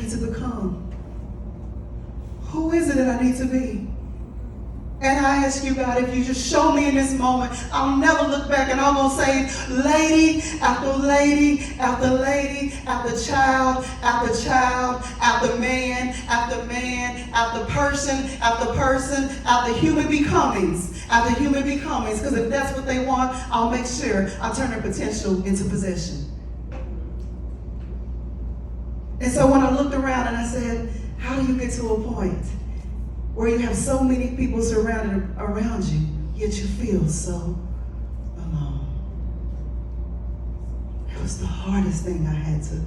need to become? Who is it that I need to be? And I ask you, God, if you just show me in this moment, I'll never look back and I'm going to say, lady after lady after lady after child after child after man after man after person after human becomings after human becomings. Because if that's what they want, I'll make sure I turn their potential into possession. And so when I looked around and I said, how do you get to a point where you have so many people surrounded around you, yet you feel so alone? It was the hardest thing I had to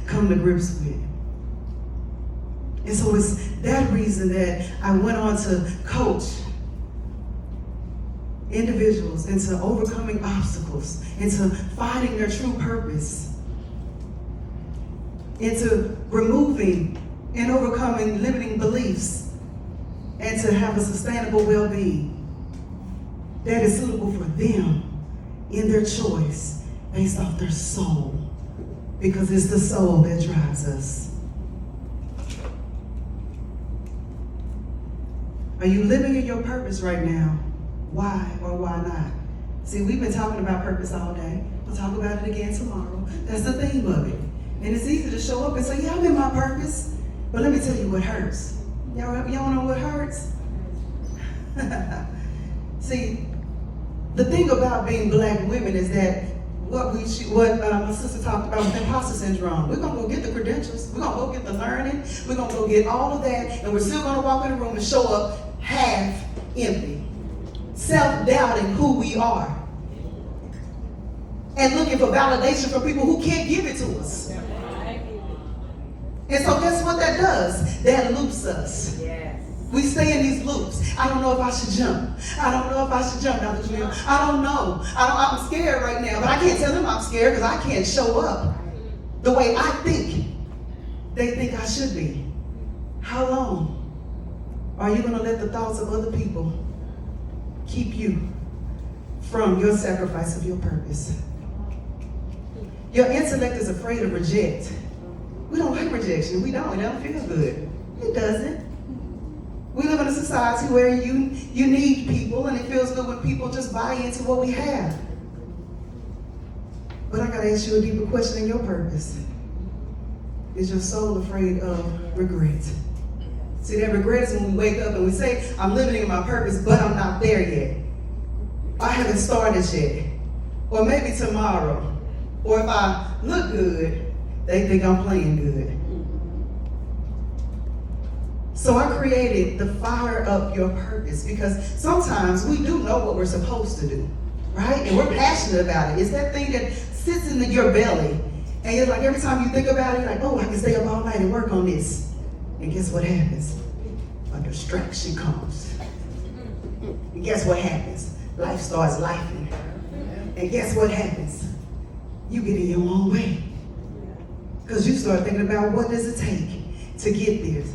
come to grips with. And so it's that reason that I went on to coach individuals into overcoming obstacles, into finding their true purpose, into removing and overcoming limiting beliefs, and to have a sustainable well-being that is suitable for them in their choice based off their soul, because it's the soul that drives us. Are you living in your purpose right now? Why or why not? See, we've been talking about purpose all day. We'll talk about it again tomorrow. That's the theme of it. And it's easy to show up and say, yeah, I'm in my purpose. But let me tell you what hurts. Y'all know what hurts? See, the thing about being black women is that what my sister talked about with imposter syndrome. We're going to go get the credentials. We're going to go get the learning. We're going to go get all of that. And we're still going to walk in the room and show up half empty. Self-doubting who we are. And looking for validation from people who can't give it to us. And so guess what that does? That loops us. Yes. We stay in these loops. I don't know if I should jump. I don't know if I should jump, Dr. Jamil. I don't know. I'm scared right now, but I can't tell them I'm scared because I can't show up the way I think they think I should be. How long are you going to let the thoughts of other people keep you from your sacrifice of your purpose? Your intellect is afraid of reject. We don't like rejection. We don't. It don't feel good. It doesn't. We live in a society where you need people, and it feels good when people just buy into what we have. But I gotta ask you a deeper question in your purpose. Is your soul afraid of regret? See, that regret is when we wake up and we say, I'm living in my purpose, but I'm not there yet. I haven't started yet. Or maybe tomorrow. Or if I look good, they think I'm playing good. So I created the Fire Up Your Purpose, because sometimes we do know what we're supposed to do, right? And we're passionate about it. It's that thing that sits in your belly. And it's like every time you think about it, you're like, oh, I can stay up all night and work on this. And guess what happens? A distraction comes. And guess what happens? Life starts lifing. And guess what happens? You get in your own way. Because you start thinking about what does it take to get there.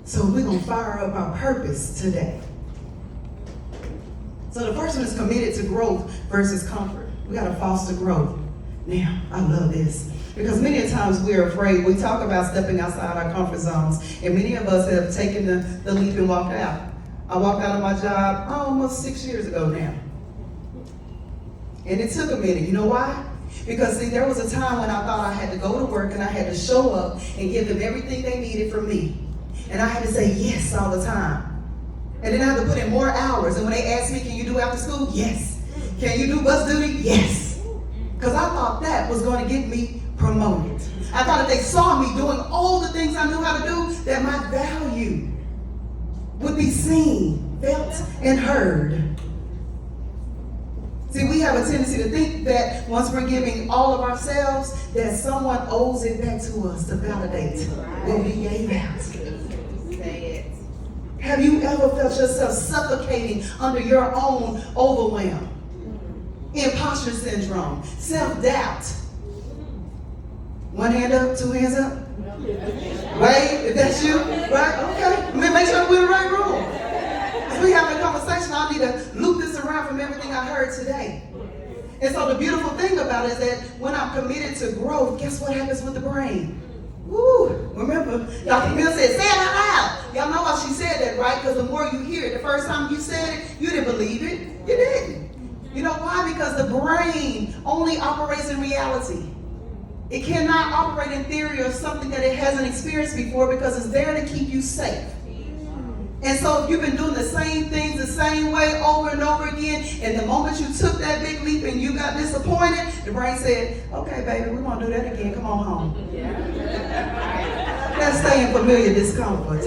So we're going to fire up our purpose today. So the first one is committed to growth versus comfort. We got to foster growth. Now, I love this. Because many times we're afraid. We talk about stepping outside our comfort zones. And many of us have taken the leap and walked out. I walked out of my job almost 6 years ago now. And it took a minute. You know why? Because see, there was a time when I thought I had to go to work and I had to show up and give them everything they needed from me. And I had to say yes all the time. And then I had to put in more hours. And when they asked me, can you do after school? Yes. Can you do bus duty? Yes. Because I thought that was going to get me promoted. I thought if they saw me doing all the things I knew how to do, that my value would be seen, felt, and heard. See, we have a tendency to think that once we're giving all of ourselves, that someone owes it back to us to validate what we gave out. Have you ever felt yourself suffocating under your own overwhelm? Imposter syndrome, self-doubt. One hand up, two hands up. Wait, if that's you, right? Okay. Make sure we're in the right room. As we have a conversation, I need to loop this around from everything I heard today. And so the beautiful thing about it is that when I'm committed to growth, guess what happens with the brain? Woo! Remember remember Dr. Mill said, say it out loud. Y'all know why she said that, right? Because the more you hear it, the first time you said it, you didn't believe it. You didn't. You know why? Because the brain only operates in reality. It cannot operate in theory or something that it hasn't experienced before because it's there to keep you safe. And so if you've been doing the same things the same way over and over again, and the moment you took that big leap and you got disappointed, the brain said, okay, baby, we're going to do that again. Come on home. Let's stay in familiar discomfort.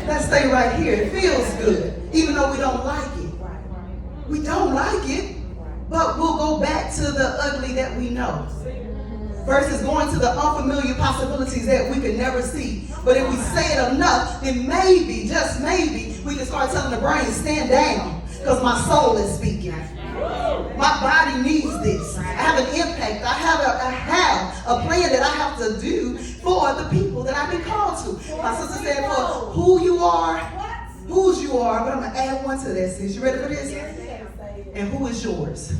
Let's stay right here. It feels good, even though we don't like it. We don't like it, but we'll go back to the ugly that we know. Versus going to the unfamiliar possibilities that we could never see. But if we say it enough, then maybe, just maybe, we can start telling the brain, stand down, because my soul is speaking. My body needs this. I have an impact. I have a plan that I have to do for the people that I've been called to. My sister said, for who you are, whose you are, but I'm going to add one to that, sis. You ready for this? And who is yours?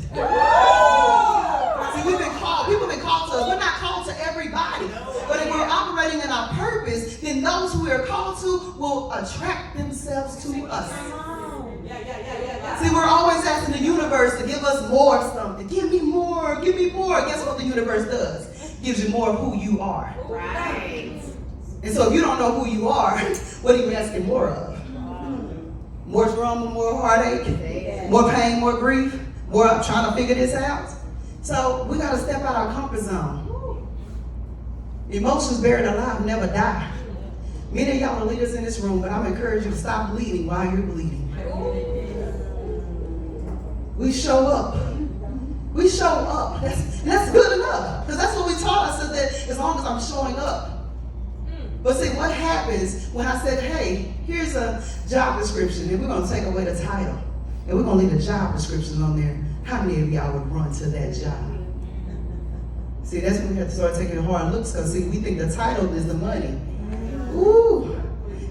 See, we've been called, people have been called to us. We're not called to everybody. But if we're operating in our purpose, then those who we are called to will attract themselves to us. See, we're always asking the universe to give us more of something. Give me more, give me more. Guess what the universe does? Gives you more of who you are. Right. And so if you don't know who you are, what are you asking more of? More trauma, more heartache, more pain, more grief, more trying to figure this out. So we got to step out our comfort zone. Emotions buried alive never die. Many of y'all are leaders in this room, but I'm encouraging you to stop bleeding while you're bleeding. We show up. We show up. That's good enough. Because that's what we taught us, is that as long as I'm showing up. But see, what happens when I said, hey, here's a job description, and we're going to take away the title, and we're going to leave the job description on there. How many of y'all would run to that job? See, that's when we have to start taking hard looks, because see, we think the title is the money. Ooh.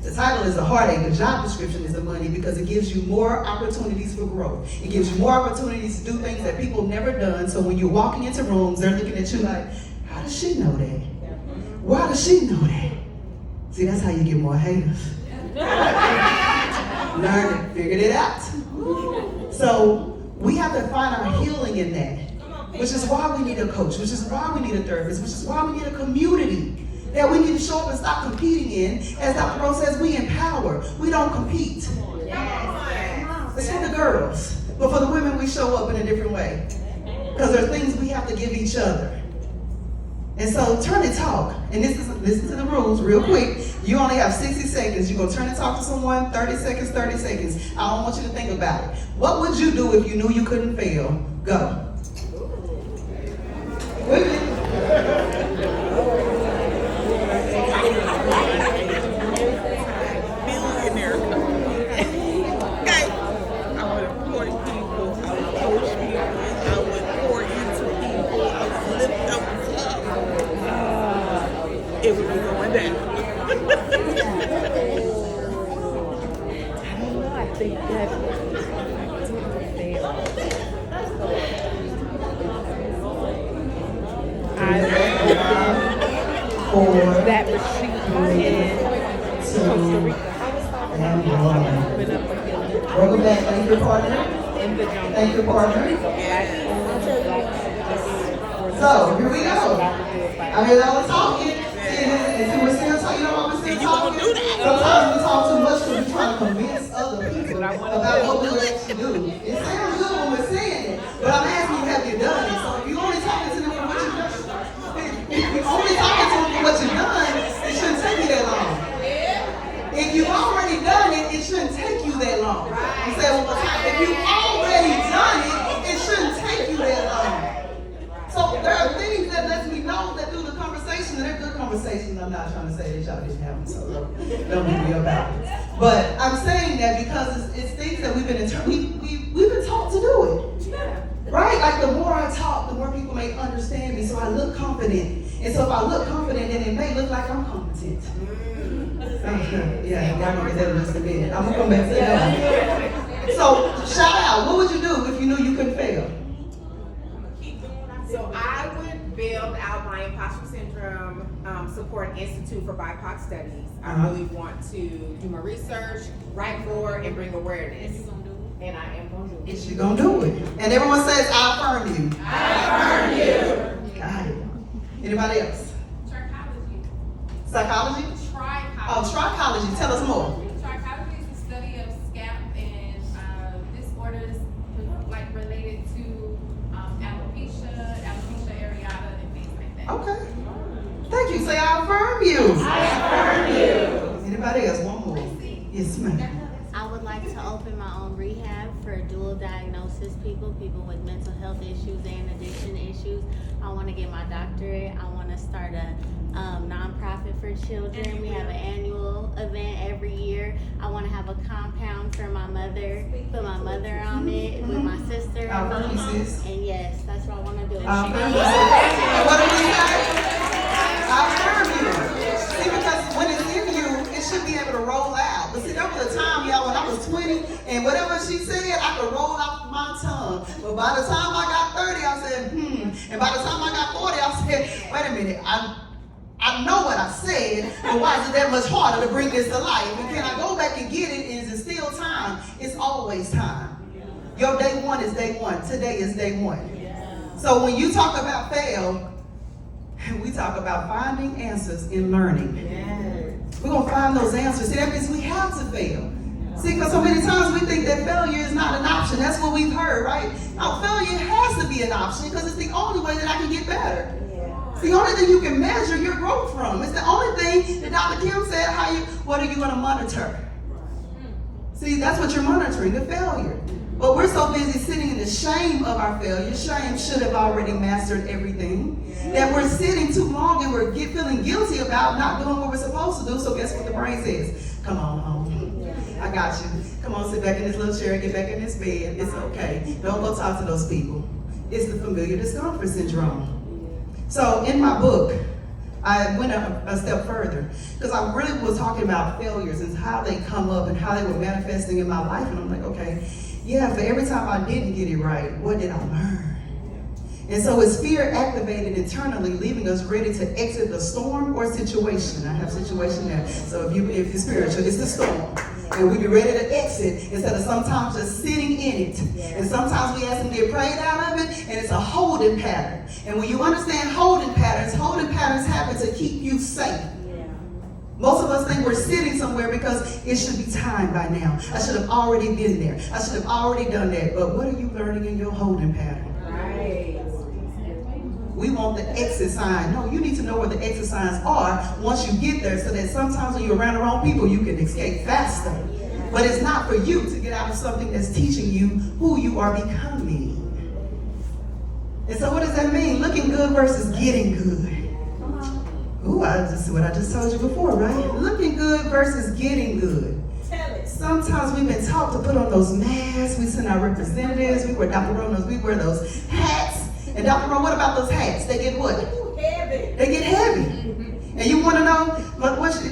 The title is the heartache. The job description is the money, because it gives you more opportunities for growth. It gives you more opportunities to do things that people have never done. So when you're walking into rooms, they're looking at you like, how does she know that? Why does she know that? See, that's how you get more haters. Learned it, figured it out. So we have to find our healing in that, which is why we need a coach, which is why we need a therapist, which is why we need a community that we need to show up and stop competing in. As Dr. Rose says, we empower. We don't compete. It's for the girls. But for the women, we show up in a different way. Because there are things we have to give each other. And so turn and talk. And listen to the rules real quick. You only have 60 seconds. You're going to turn and talk to someone, 30 seconds, 30 seconds. I don't want you to think about it. What would you do if you knew you couldn't fail? Go. Quickly. It would be going down. I think that I would open that retreat in Costa Rica. Welcome back. Thank you, partner. Thank you, partner. So, here we go. I hear all the talking. And we're still talking, you know why we're still talking? Sometimes we talk too much because we're trying to convince other people about what we actually do. It sounds good when we're saying it, but I'm asking you, have you done it? So if you're only talking to them for what you've done, if you're only talking to them for what you've done, it shouldn't take you that long. If you've already done it, it shouldn't take you that long. I'm saying, well, if you've already done it, it shouldn't take you that long. So there are things that lets me know that through the conversation, and they're good conversations. I'm not trying to say that y'all didn't have them, so don't beat me about it. But I'm saying that because it's things that we've been taught to do it. Right? Like the more I talk, the more people may understand me, so I look confident. And so if I look confident, then it may look like I'm competent. Yeah, y'all gonna get that in just a minute. I'm gonna come back to that. So shout out, what would you do if you knew you couldn't fail? So I would build out my imposter syndrome support an institute for BIPOC studies. I really want to do my research, write more, and bring awareness. And I am going to do it. Is she gonna do it? And everyone says, I affirm you. I affirm you. Got it. Anybody else? Trichology. Psychology? Trichology. Oh, trichology. Tell us more. Trichology is the study of scalp and disorders like related to alopecia areata, and things like that. Okay. Thank you. Say, I affirm you. I affirm you. Anybody else? One more. Yes, ma'am. I would like to open my own rehab for dual diagnosis people with mental health issues and addiction issues. I want to get my doctorate. I want to start a nonprofit for children. We have an annual event every year. I want to have a compound for my mother, put my mother on it with my sister. I affirm you, sis. And yes, that's what I want to do. I affirm you, sis. And what do we say? I affirm you. See, because when it's in you, it should be able to roll out. But see, there was a time, y'all, when I was 20, and whatever she said, I could roll off my tongue. But by the time I got 30, I said, And by the time I got 40, I said, wait a minute, I know what I said, but why is it that much harder to bring this to life? And can I go back and get it? And is it still time? It's always time. Your day one is day one. Today is day one. So when you talk about fail, we talk about finding answers in learning. We're going to find those answers. See, that means we have to fail. See, because so many times we think that failure is not an option. That's what we've heard, right? Now, failure has to be an option because it's the only way that I can get better. It's the only thing you can measure your growth from. It's the only thing that Dr. Kim said, what are you going to monitor? See, that's what you're monitoring, the failure. But we're so busy sitting in the shame of our failure. Shame should have already mastered everything. That we're sitting too long and we're feeling guilty about not doing what we're supposed to do. So guess what the brain says? Come on home. I got you. Come on, sit back in this little chair, get back in this bed. It's okay. Don't go talk to those people. It's the familiar discomfort syndrome. So in my book, I went a step further because I really was talking about failures and how they come up and how they were manifesting in my life. And I'm like, okay, yeah, for every time I didn't get it right, what did I learn? And so it's fear activated internally, leaving us ready to exit the storm or situation. I have situation there. So if you're spiritual, it's the storm. And we be ready to exit instead of sometimes just sitting in it. And sometimes we ask them to get prayed out of it, and it's a holding pattern. And when you understand holding patterns happen to keep you safe. Most of us think we're sitting somewhere because it should be time by now. I should have already been there. I should have already done that. But what are you learning in your holding pattern? We want the exit sign. No, you need to know where the exit signs are once you get there so that sometimes when you're around the wrong people, you can escape faster. But it's not for you to get out of something that's teaching you who you are becoming. And so what does that mean? Looking good versus getting good. Ooh, this is what I just told you before, right? Looking good versus getting good. Sometimes we've been taught to put on those masks. We send our representatives. We wear Dr. Ronos. We wear those hats. And Dr. Ron, what about those hats? They get what? Heavy. They get heavy. And you want to know,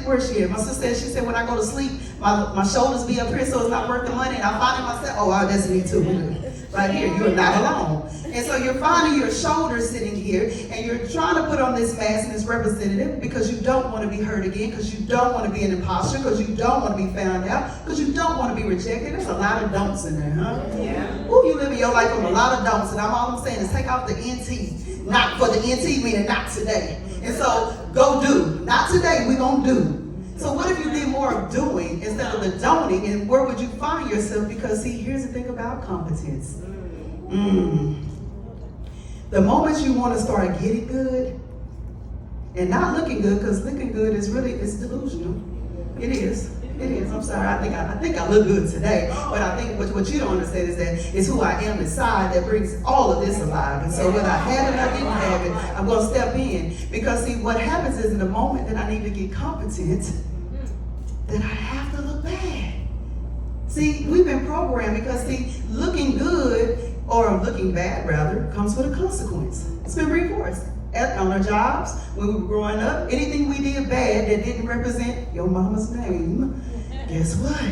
where she is? My sister, she said, when I go to sleep, my shoulders be up here so it's not worth the money. And I find myself, oh, wow, that's me too. Right here, you are not alone. And so you're finding your shoulders sitting here, and you're trying to put on this mask and this representative because you don't want to be hurt again, because you don't want to be an imposter, because you don't want to be found out, because you don't want to be rejected. There's a lot of don'ts in there, huh? Yeah. Ooh, you living your life with a lot of don'ts, and all I'm saying is take off the NT. Not for the NT, meaning not today. And so go do. Not today, we're going to do. So what if you did more of doing instead of the don'ting, and where would you find yourself? Because see, here's the thing about competence. The moment you want to start getting good and not looking good, because looking good is really, it's delusional. It is. It is. I'm sorry. I think I look good today, but I think what you don't understand is that it's who I am inside that brings all of this alive. And so whether I had it or I didn't have it, I'm going to step in. Because see, what happens is in the moment that I need to get competent, then I have to look bad. See, we've been programmed because see, looking good or looking bad rather comes with a consequence. It's been reinforced. On our jobs, when we were growing up, anything we did bad that didn't represent your mama's name, guess what?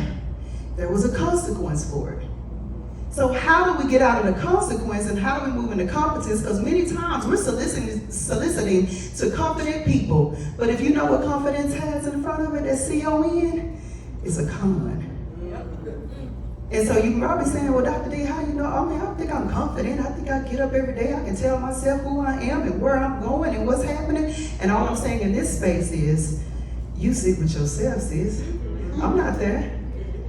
There was a consequence for it. So how do we get out of the consequence and how do we move into competence? Because many times we're soliciting to confident people. But if you know what confidence has in front of it, that's C-O-N, it's a con. And so you can probably saying, well, Dr. D, how you know? I mean, I think I'm confident. I think I get up every day. I can tell myself who I am and where I'm going and what's happening. And all I'm saying in this space is, you sit with yourself, sis. I'm not there.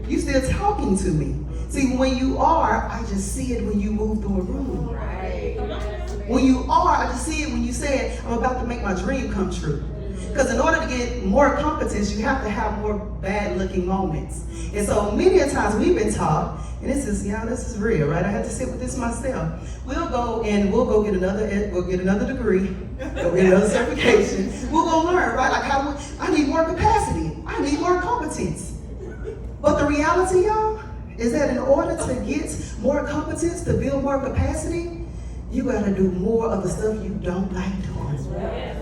You still talking to me. See, when you are, I just see it when you move through a room. When you are, I just see it when you say, I'm about to make my dream come true. Because in order to get more competence, you have to have more bad-looking moments. And so many a times we've been taught, and this is real, right? I had to sit with this myself. We'll go get another degree, go get another certification. We'll go learn, right? Like I need more capacity. I need more competence. But the reality, y'all, is that in order to get more competence, to build more capacity, you gotta do more of the stuff you don't like doing.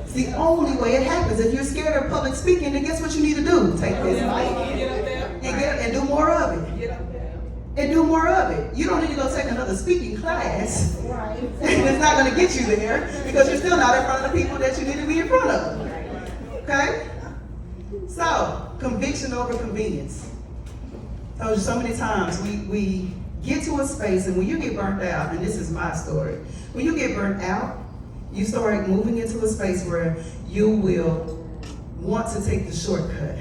It's the only way it happens. If you're scared of public speaking, then guess what you need to do? Take this mic and do more of it. And do more of it. You don't need to go take another speaking class. It's not gonna get you there because you're still not in front of the people that you need to be in front of. Okay? So, conviction over convenience. I told you so many times we get to a space, and when you get burnt out, and this is my story, when you get burnt out, you start moving into a space where you will want to take the shortcut.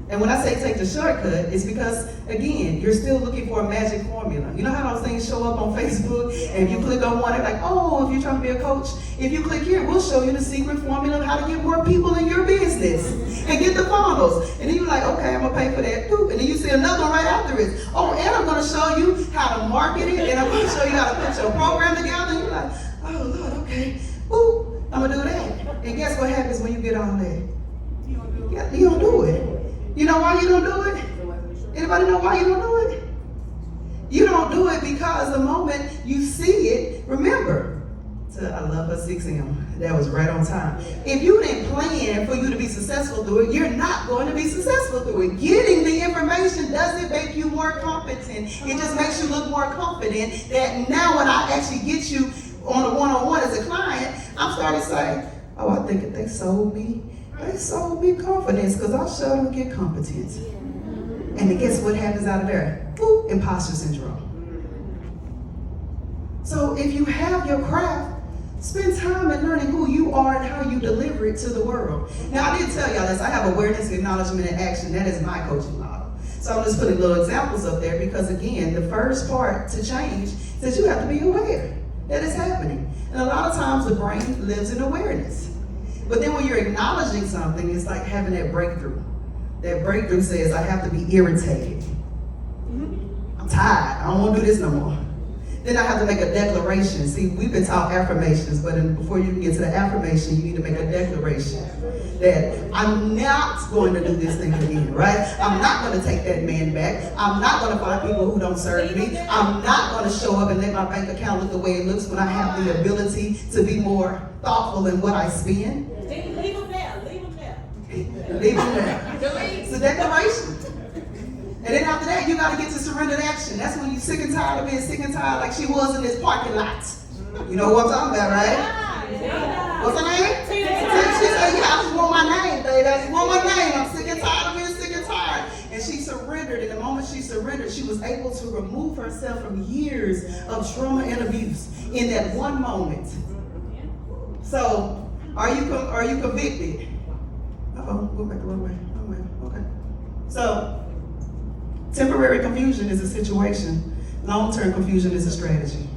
And when I say take the shortcut, it's because, again, you're still looking for a magic formula. You know how those things show up on Facebook, and you click on one, they're like, oh, if you're trying to be a coach, if you click here, we'll show you the secret formula of how to get more people in your business and get the funnels. And then you're like, okay, I'm gonna pay for that too. And then you see another one right after it. Oh, and I'm gonna show you how to market it, and I'm gonna show you how to put your program together. And you're like, oh Lord, okay, ooh, I'm gonna do that. And guess what happens when you get on there? You don't do it. You know why you don't do it? Anybody know why you don't do it? You don't do it because the moment you see it, remember, I love her 6M. That was right on time. If you didn't plan for you to be successful through it, you're not going to be successful through it. Getting the information doesn't make you more competent. It just makes you look more confident that now when I actually get you on a one-on-one as a client, I'm starting to say, oh, I think if they sold me, confidence because I sure don't get competence. And then guess what happens out of there? Boop, imposter syndrome. So if you have your craft, spend time in learning who you are and how you deliver it to the world. Now, I did tell y'all this. I have awareness, acknowledgement, and action. That is my coaching model. So I'm just putting little examples up there because, again, the first part to change is that you have to be aware that it's happening. And a lot of times the brain lives in awareness. But then when you're acknowledging something, it's like having that breakthrough. That breakthrough says, I have to be irritated. I'm tired. I don't want to do this no more. Then I have to make a declaration. See, we've been taught affirmations, but before you can get to the affirmation, you need to make a declaration that I'm not going to do this thing again, right? I'm not going to take that man back. I'm not going to find people who don't serve me. I'm not going to show up and let my bank account look the way it looks when I have the ability to be more thoughtful in what I spend. Leave them there. Leave them there. It's a declaration. And then after that, you got to get to surrendered action. That's when you're sick and tired of being sick and tired like she was in this parking lot. You know what I'm talking about, right? What's her name? She said, yeah, I just want my name, baby. I just want my name. I'm sick and tired of being sick and tired. And she surrendered. And the moment she surrendered, she was able to remove herself from years of trauma and abuse in that one moment. So, are you convicted? Uh-oh, go back the wrong way. Okay. So, temporary confusion is a situation. Long-term confusion is a strategy.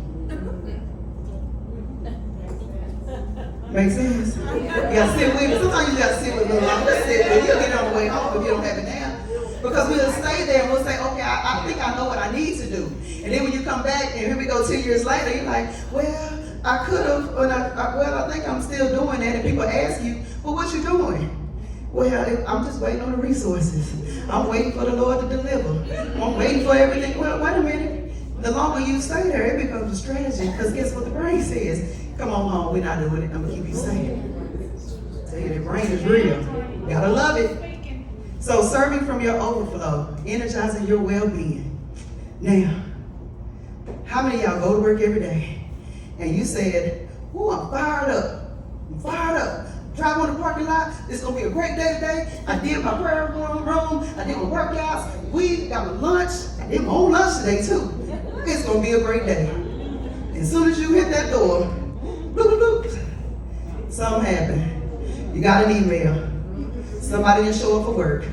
Make sense? You gotta sit with it. Sometimes you gotta sit with it a little longer. Sit with it. You'll get it on the way home if you don't have it now. Because we'll stay there and we'll say, okay, I think I know what I need to do. And then when you come back and here we go 10 years later, you're like, well, I could have, I think I'm still doing that. And people ask you, well, what you doing? Well, I'm just waiting on the resources. I'm waiting for the Lord to deliver. I'm waiting for everything. Well, wait a minute. The longer you stay there, it becomes a strategy. Because guess what the brain says? Come on, Mom, we're not doing it. I'm going to keep you safe. Tell you, the brain is real. You got to love it. So serving from your overflow, energizing your well-being. Now, How many of y'all go to work every day and you said, "Ooh, I'm fired up. I'm fired up. Drive on the parking lot. It's gonna be a great day today. I did my prayer room. I did my workouts. We got my lunch. I did my own lunch today too. It's gonna be a great day." As soon as you hit that door, bloop, bloop, bloop, something happened. You got an email. Somebody didn't show up for work.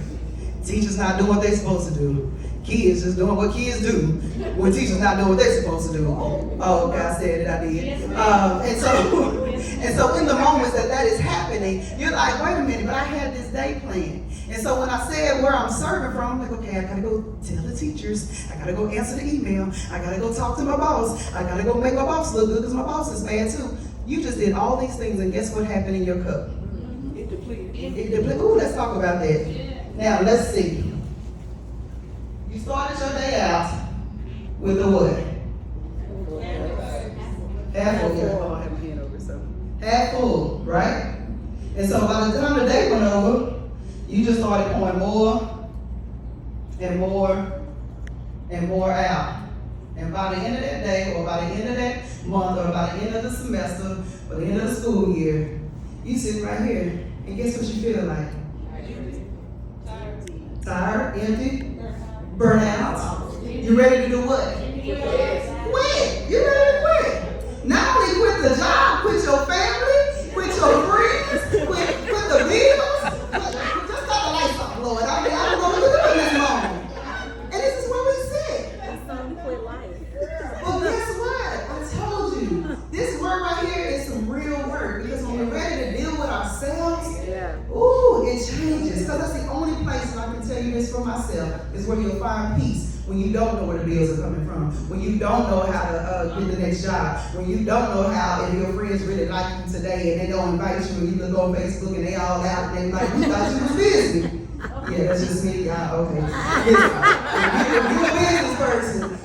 Teachers not doing what they're supposed to do. Kids just doing what kids do when teachers not doing what they're supposed to do. Oh, God said it, I did. And so in the moments that is happening, you're like, wait a minute, but I had this day planned. And so when I said where I'm serving from, I'm like, okay, I gotta go tell the teachers. I gotta go answer the email. I gotta go talk to my boss. I gotta go make my boss look good because my boss is mad too. You just did all these things, and guess what happened in your cup? It depleted. It depleted. Ooh, let's talk about that. Now, let's see. You started your day out with a what? Half full. Half full, right? And so by the time the day went over, you just started pouring more and more and more out. And by the end of that day, or by the end of that month, or by the end of the semester, or the end of the school year, you sitting right here, and guess what you feel like? Tired, empty, burnt out. You ready to do what? Quit. You ready to quit. Not only quit the job, quit your family, quit your friends, quit the bills. Just cut the lights off, Lord. I mean, I don't know what to do in this moment. And this is where we sit. Well, guess what? I told you. This work right here is some real work, because when we're ready to deal with ourselves, ooh, it changes. Because that's the only place, and I can tell you this for myself, is where you'll find peace. When you don't know where the bills are coming from, when you don't know how to get the next job, when you don't know how, if your friends really like you today and they don't invite you, and you look on Facebook and they all out and they like, "You thought you was busy." Yeah, that's just me. Okay. If you're a business person,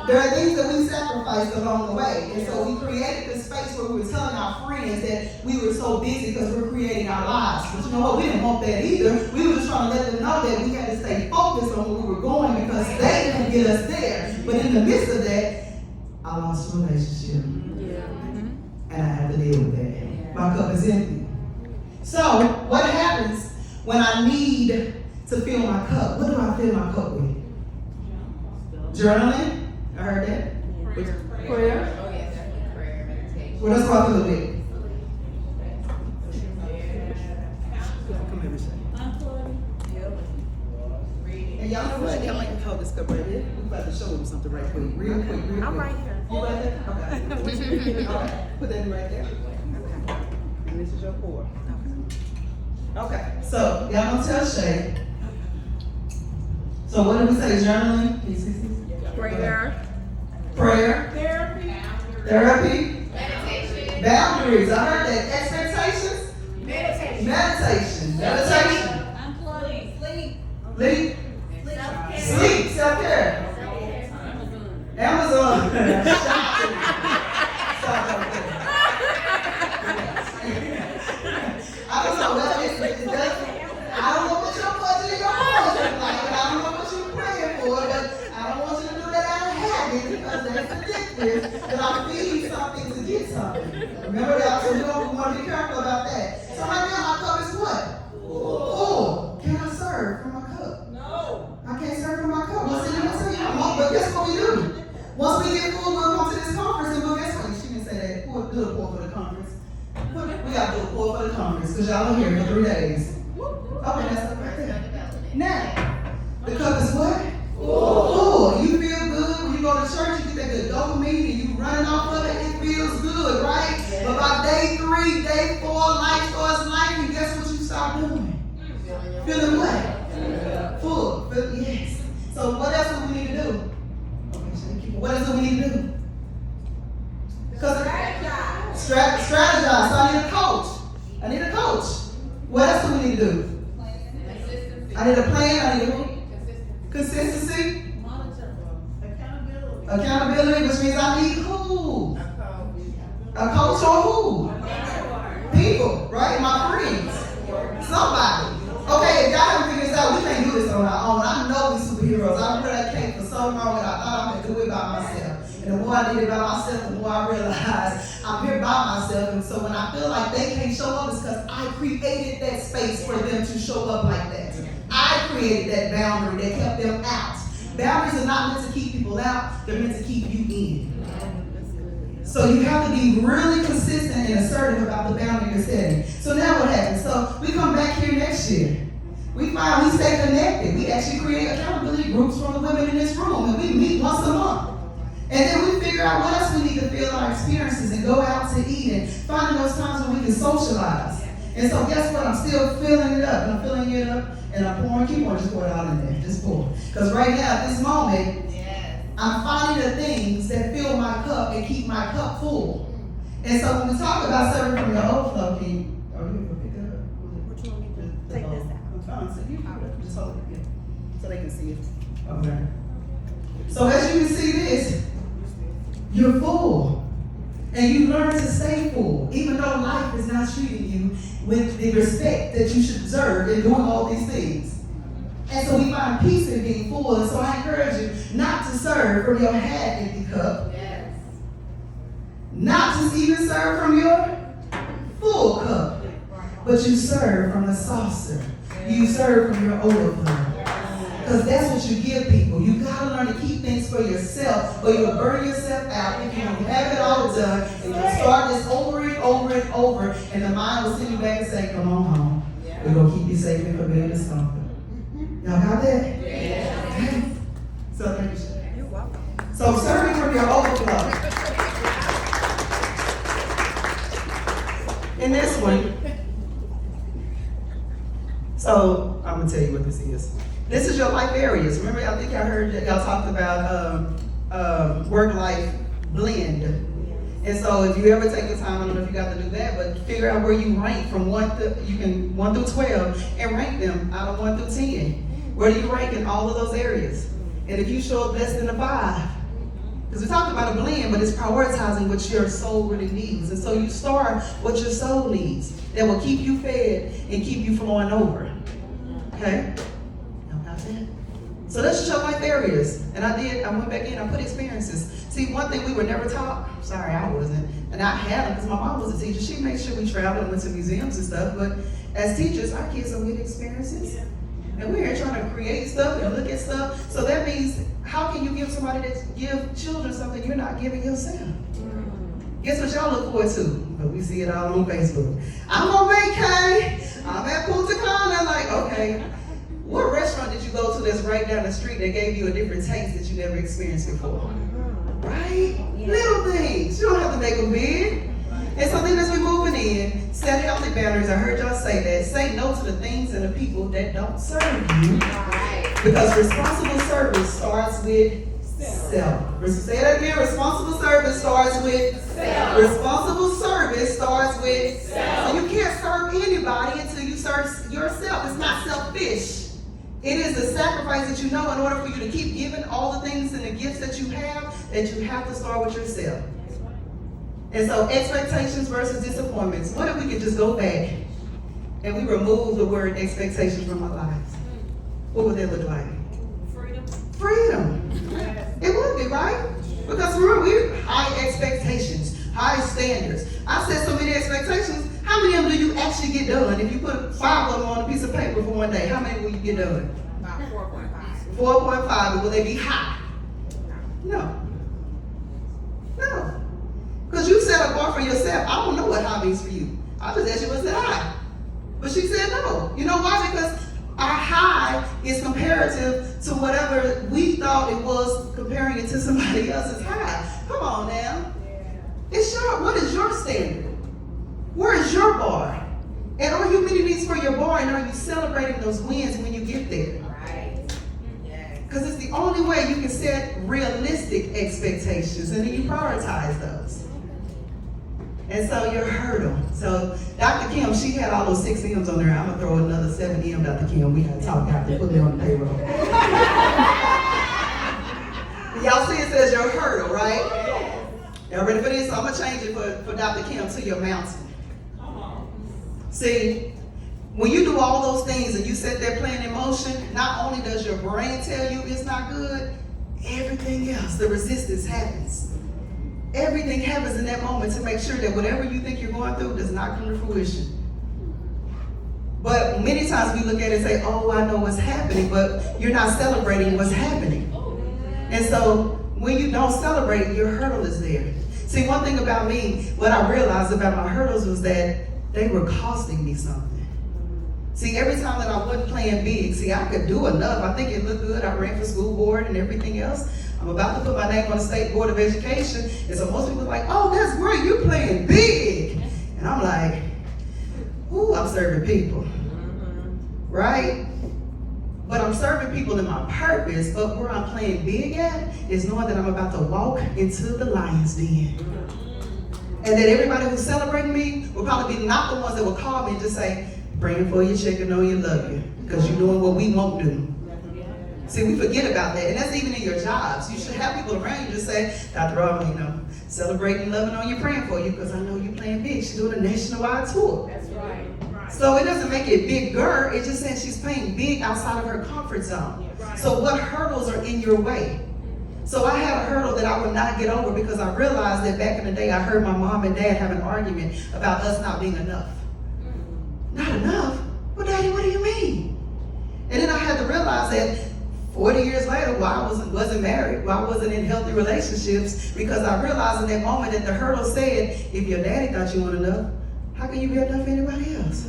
there are things that we sacrificed along the way. And so we created this space where we were telling our friends that we were so busy because we're creating our lives. But you know what? We didn't want that either. We were just trying to let them know that we had to stay focused on where we were going because they didn't get us there. But in the midst of that, I lost a relationship. And I had to deal with that. My cup is empty. So what happens when I need to fill my cup? What do I fill my cup with? Journaling. I heard that. Prayer. Oh, yeah, definitely prayer, meditation. What else do I fill it with? Come here, Michelle. And y'all know what? Y'all like to hold this cup right here. We about to show them something right quick. Real quick. I'm right here. You right there? Okay. All right. Put that in right there. Okay. And this is your pour. Okay. So, y'all don't tell Shay. So what did we say? Journaling? Can you see this? Prayer. Therapy. Meditation. Boundaries. I heard that. Expectations. Meditation. Sleep. Self-care. Amazon. I don't know what I don't know what your budget and your goals look like, and I don't know what you're praying for, but I don't want you to do that out of habit because that's addictive. But I'm feeding something to get something. Remember that? So we want to be careful about that. So right now my cup is what? Full. Can I serve from my cup? No. I can't serve from my cup. Well, see, let me tell you, but guess what we do? Once we get full, we'll come to this conference and we'll guess what? She didn't say that. Do a pour for the conference. We got to do a pour for the conference because y'all are here for 3 days. Okay, that's right there. Now, the cup is what? Full. You feel good when you go to church, you get that good dopamine and you running off of it, it feels good, right? Yeah. But by day 3, day 4, life starts life, and guess what you start doing? Feeling what? Yeah. Full. Yes. So what else do we need to do? Okay, what else do we need to do? Strategize. So I need a coach. What else do we need to do? I need a plan. I need a consistency. Accountability, which means I need who? A coach or who? People, right? My friends. Somebody. Okay, if y'all haven't figured this out, we can't do this on our own. I know we're superheroes. I've heard that cake for so long and I thought I could do it by myself. And the more more I did about myself, the more I realized I'm here by myself. And so when I feel like they can't show up, it's because I created that space for them to show up like that. I created that boundary that kept them out. Boundaries are not meant to keep people out, they're meant to keep you in. So you have to be really consistent and assertive about the boundary you're setting. So now what happens? So we come back here next year. We find we stay connected. We actually create accountability groups for the women in this room, and we meet once a month. And then we figure out what else we need to feel our experiences and go out to eat and find those times when we can socialize. And so guess what? I'm still filling it up, and I'm filling it up, and I'm pouring. Keep on, just pour it out in there. Just pour. Because right now, at this moment, I'm finding the things that fill my cup and keep my cup full. And so when we talk about serving from your overflow, can you pick it up? What you want me to take this out? So you just hold it again, so they can see it. Okay. So as you can see this, you're full. And you learn to stay full, even though life is not treating you with the respect that you should deserve in doing all these things. And so we find peace in being full. And so I encourage you not to serve from your half-empty cup. Yes. Not to even serve from your full cup. But you serve from the saucer. You serve from your overflow. Because that's what you give people. You gotta learn to keep things for yourself, or you'll burn yourself out if you don't have it all done, and you'll start this over and over and over, and the mind will send you back and say, come on home. We're gonna keep you safe and forbidden discomfort. Y'all got that? Yeah. So thank you. You're welcome. So serving from your overflow. In this one, so I'm gonna tell you what this is. This is your life areas. Remember, I think I heard that y'all talked about work-life blend. And so if you ever take the time, I don't know if you got to do that, but figure out where you rank from 1 through 12 and rank them out of 1 through 10. Where do you rank in all of those areas? And if you show up less than a 5, because we talked about a blend, but it's prioritizing what your soul really needs. And so you start what your soul needs that will keep you fed and keep you flowing over. Okay? So that's just your life areas. And I went back in, I put experiences. See, one thing we were never taught, sorry, I wasn't, and I had them because my mom was a teacher. She made sure we traveled and went to museums and stuff, but as teachers, our kids don't get experiences. And we're here trying to create stuff and look at stuff. So that means, how can you give children something you're not giving yourself? Guess what y'all look forward to? But we see it all on Facebook. I'm on vacay, I'm at Punta Cana, like, okay. What restaurant did you go to that's right down the street that gave you a different taste that you never experienced before? Right? Yeah. Little things. You don't have to make them big. And so then as we're moving in, set healthy boundaries. I heard y'all say that. Say no to the things and the people that don't serve you. Right. Because responsible service starts with self. Say that again. Responsible service starts with self. Responsible service starts with self. So you can't serve anybody until you serve yourself. It's not selfish. It is a sacrifice that you know in order for you to keep giving all the things and the gifts that you have to start with yourself. And so expectations versus disappointments. What if we could just go back and we remove the word expectations from our lives? What would that look like? Freedom. It would be, right? Because remember, we're high expectations, high standards. I set so many expectations. How many of them do you actually get done? If you put 5 of them on a piece of paper for one day, how many will you get done? About 4.5. 4.5. Will they be high? No. No. Because you set a bar for yourself. I don't know what high means for you. I just asked you what's that high. But she said no. You know why? Because our high is comparative to whatever we thought it was, comparing it to somebody else's high. Come on now. It's what is your standard? Where is your bar? And are you meeting these for your bar, and are you celebrating those wins when you get there? Right. Yes. Because it's the only way you can set realistic expectations, and then you prioritize those. And so your hurdle. So Dr. Kim, she had all those 6 M's on there. I'm going to throw another 7 M, Dr. Kim. We had to talk after, put it on the payroll. Y'all see it says your hurdle, right? Y'all ready for this? So I'm going to change it for Dr. Kim to your mountain. See, when you do all those things and you set that plan in motion, not only does your brain tell you it's not good, everything else, the resistance happens. Everything happens in that moment to make sure that whatever you think you're going through does not come to fruition. But many times we look at it and say, oh, I know what's happening, but you're not celebrating what's happening. And so when you don't celebrate, your hurdle is there. See, one thing about me, what I realized about my hurdles was that they were costing me something. See, every time that I wasn't playing big, see, I could do enough. I think it looked good. I ran for school board and everything else. I'm about to put my name on the State Board of Education. And so most people are like, oh, that's great, you're playing big. And I'm like, ooh, I'm serving people. Right? But I'm serving people in my purpose, but where I'm playing big at is knowing that I'm about to walk into the lion's den. And that everybody who's celebrating me will probably be not the ones that will call me and just say, praying for you, checking on you, love you. Because you're doing what we won't do. See, we forget about that. And that's even in your jobs. You should have people around you just say, Dr. Robin, celebrating, loving on you, praying for you, because I know you're playing big. She's doing a nationwide tour. That's right. So it doesn't make it bigger. It just says she's playing big outside of her comfort zone. So what hurdles are in your way? So I had a hurdle that I would not get over because I realized that back in the day I heard my mom and dad have an argument about us not being enough. Not enough? Well, Daddy, what do you mean? And then I had to realize that 40 years later, why I wasn't married, why I wasn't in healthy relationships, because I realized in that moment that the hurdle said, if your daddy thought you weren't enough, how can you be enough for anybody else?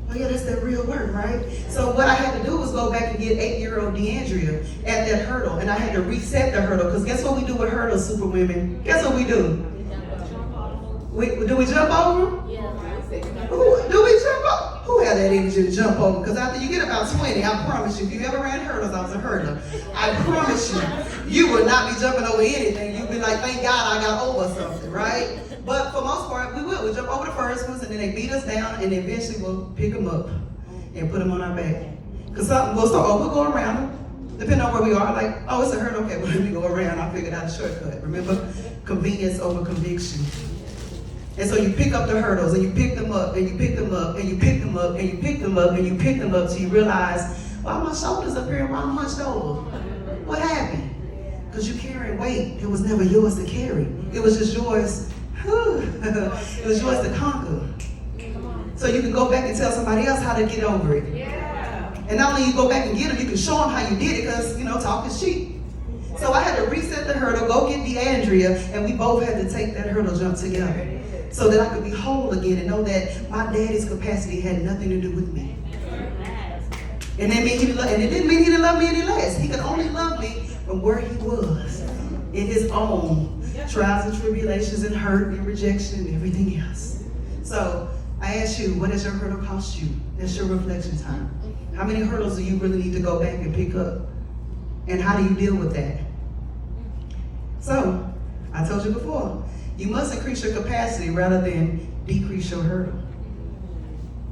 Oh yeah, that's that real word, right? So what I had to do was go back and get 8-year-old DeAndrea at that hurdle, and I had to reset the hurdle, because guess what we do with hurdles, super women? Guess what we do? Do we jump over them? Do we jump over? Who had that energy to jump over? Because after you get about 20, I promise you, if you ever ran hurdles, I was a hurdler. I promise you, you would not be jumping over anything. You'd be like, thank God I got over something, right? But for most part, we will. We'll jump over the first ones, and then they beat us down, and eventually we'll pick them up and put them on our back. Because we'll go around them, depending on where we are. Like, oh, it's a hurdle. Okay, well, let me go around. I figured out a shortcut. Remember? Convenience over conviction. And so you pick up the hurdles, and you pick them up, and you pick them up, and you pick them up, and you pick them up, and you pick them up, till you realize, why my shoulders up here and why I'm hunched over? What happened? Because you're carrying weight. It was never yours to carry. It was just yours. It was yours to conquer. So you can go back and tell somebody else how to get over it. And not only you go back and get them, you can show them how you did it, because, talk is cheap. So I had to reset the hurdle, go get DeAndrea, and we both had to take that hurdle jump together, so that I could be whole again and know that my daddy's capacity had nothing to do with me. And it didn't mean he didn't love me any less. He could only love me from where he was, in his own trials and tribulations and hurt and rejection and everything else. So I ask you, what does your hurdle cost you? That's your reflection time. How many hurdles do you really need to go back and pick up? And how do you deal with that? So, I told you before, you must increase your capacity rather than decrease your hurdle.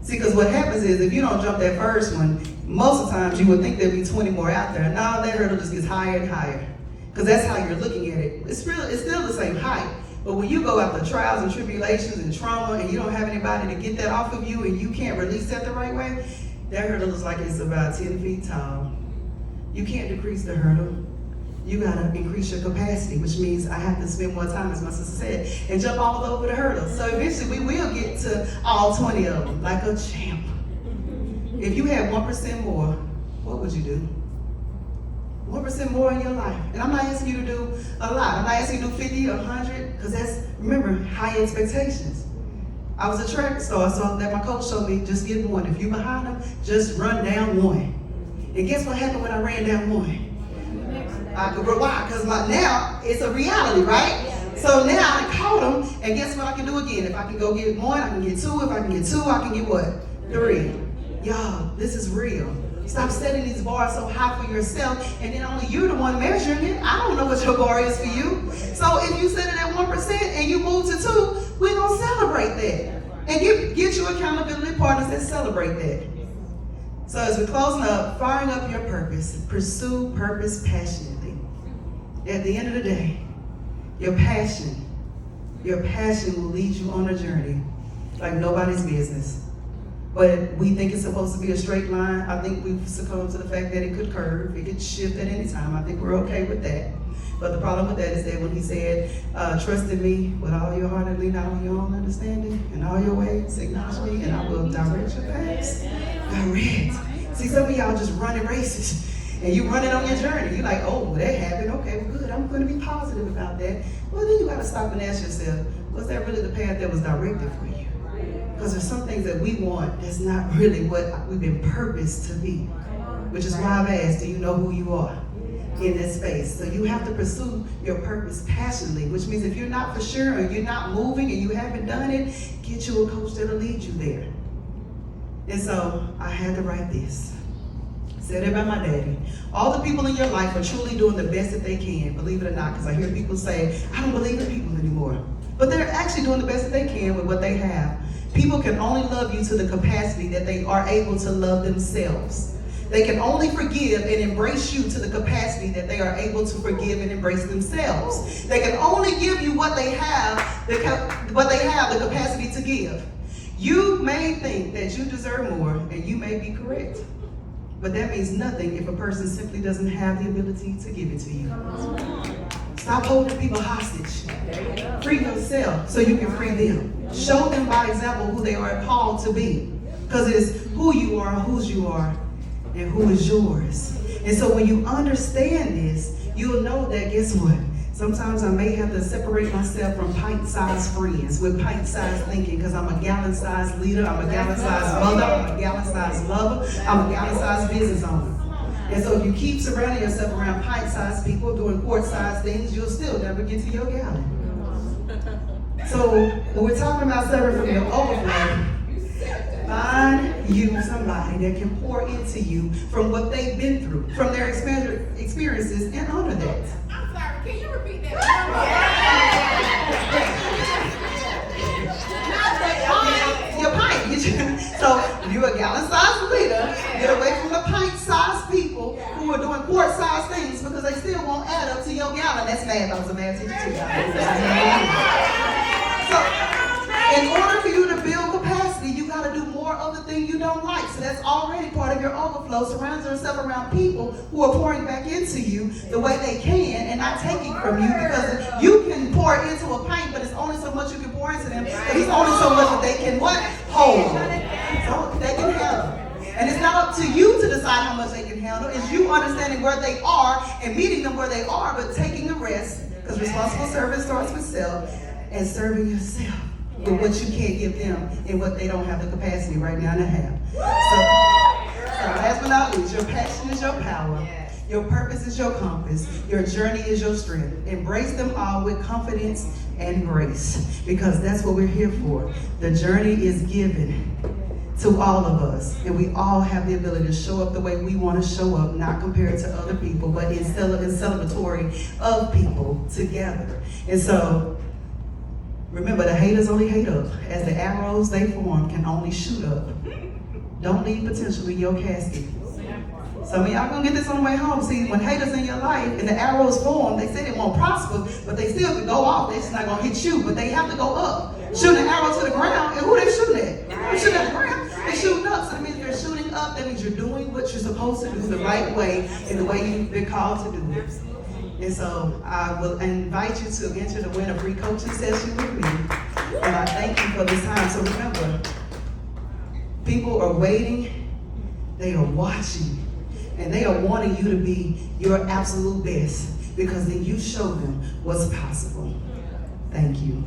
See, because what happens is, if you don't jump that first one, most of the times you would think there'd be 20 more out there. Now that hurdle just gets higher and higher, because that's how you're looking at it. It's still the same height, but when you go after trials and tribulations and trauma, and you don't have anybody to get that off of you, and you can't release that the right way, that hurdle looks like it's about 10 feet tall. You can't decrease the hurdle. You gotta increase your capacity, which means I have to spend more time, as my sister said, and jump all over the hurdles. So eventually we will get to all 20 of them, like a champ. If you had 1% more, what would you do? 1% more in your life. And I'm not asking you to do a lot. I'm not asking you to do 50 or 100, because that's, remember, high expectations. I was a track star, so that my coach told me, just get one. If you're behind them, just run down one. And guess what happened when I ran down one? Why? Because now it's a reality, right? So now I caught them, and guess what I can do again? If I can go get one, I can get two. If I can get two, I can get what? 3. Y'all, this is real. Stop setting these bars so high for yourself, and then only you're the one measuring it. I don't know what your bar is for you. So if you set it at 1% and you move to 2, we're gonna celebrate that. And get you accountability partners that celebrate that. So as we're closing up, firing up your purpose, pursue purpose passionately. At the end of the day, your passion will lead you on a journey like nobody's business. But we think it's supposed to be a straight line. I think we've succumbed to the fact that it could curve, it could shift at any time. I think we're okay with that. But the problem with that is that when he said, trust in me with all your heart and lean not on your own understanding, in all your ways, acknowledge me, and I will direct your paths. Direct. See, some of y'all just running races, and you running on your journey. You're like, oh, that happened. Okay, well, good. I'm going to be positive about that. Well, then you got to stop and ask yourself, was that really the path that was directed for you? Because there's some things that we want that's not really what we've been purposed to be. Which is why I've asked, do you know who you are in this space? So you have to pursue your purpose passionately, which means if you're not for sure or you're not moving and you haven't done it, get you a coach that'll lead you there. And so I had to write this. Said it by my daddy. All the people in your life are truly doing the best that they can, believe it or not, because I hear people say, I don't believe in people anymore. But they're actually doing the best that they can with what they have. People can only love you to the capacity that they are able to love themselves. They can only forgive and embrace you to the capacity that they are able to forgive and embrace themselves. They can only give you what they have, the capacity to give. You may think that you deserve more, and you may be correct. But that means nothing if a person simply doesn't have the ability to give it to you. Stop holding people hostage. Free yourself so you can free them. Show them by example who they are called to be. Because it's who you are, whose you are, and who is yours. And so when you understand this, you'll know that, guess what? Sometimes I may have to separate myself from pint-sized friends with pint-sized thinking, because I'm a gallon-sized leader, I'm a gallon-sized mother, I'm a gallon-sized lover, I'm a gallon-sized business owner. And so if you keep surrounding yourself around pint-sized people doing quart-sized things, you'll still never get to your gallon. So when we're talking about serving from your overflow, find you somebody that can pour into you from what they've been through, from their experiences, and honor that. I'm sorry, can you repeat that? Your pint. So you're a gallon-sized leader. Get away from the pint-sized people who are doing quart-sized things because they still won't add up to your gallon. That's math. I was a math teacher too. So in order for you to build capacity, you got to do more of the thing you don't like. So that's already part of your overflow. Surround yourself around people who are pouring back into you the way they can and not taking from you, because you can pour into a pint, but it's only so much you can pour into them. But it's only so much that they can what? Hold. So they can handle. And it's not up to you to decide how much they can handle. It's you understanding where they are and meeting them where they are, but taking a rest, because responsible service starts with self, and serving yourself with what you can't give them and what they don't have the capacity right now to have. So last but not least, your passion is your power. Your purpose is your compass. Your journey is your strength. Embrace them all with confidence and grace, because that's what we're here for. The journey is given to all of us, and we all have the ability to show up the way we want to show up, not compared to other people, but in celebratory of people together. And so remember, the haters only hate up, as the arrows they form can only shoot up. Don't leave potential in your casket. Some of y'all gonna get this on the way home. See, when haters in your life and the arrows form, they say they won't prosper, but they still can go off. They're just not gonna hit you, but they have to go up. Shooting an arrow to the ground, and who they shooting at? They're shooting at the ground. They're shooting up, so that means you're shooting up. That means you're doing what you're supposed to do the right way and the way you've been called to do it. And so I will invite you to enter to win a free coaching session with me. And I thank you for this time. So remember, people are waiting, they are watching, and they are wanting you to be your absolute best, because then you show them what's possible. Thank you.